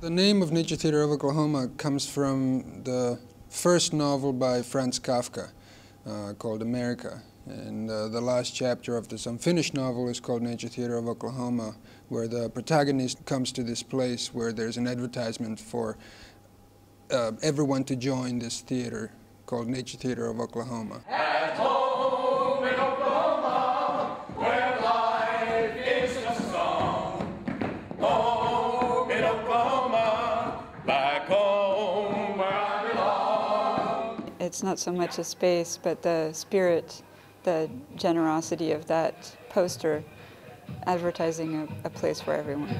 The name of Nature Theater of Oklahoma comes from the first novel by Franz Kafka called Amerika. And the last chapter of this unfinished novel is called Nature Theater of Oklahoma, where the protagonist comes to this place where there's an advertisement for everyone to join this theater called Nature Theater of Oklahoma. At home in Oklahoma, where life is just a song. Home in Oklahoma, back home where I belong. It's not so much a space, but the spirit, the generosity of that poster advertising a place for everyone.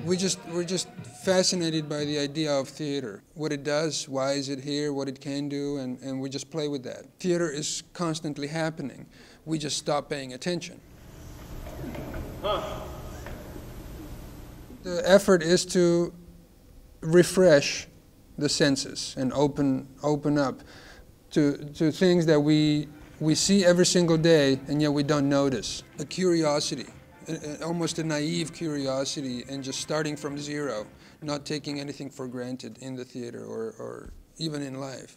We're just fascinated by the idea of theater, what it does, why is it here, what it can do, and we just play with that. Theater is constantly happening. We just stop paying attention. The effort is to refresh the senses and open up to things that we see every single day and yet we don't notice. A curiosity, almost a naive curiosity, and just starting from zero, not taking anything for granted in the theater or even in life.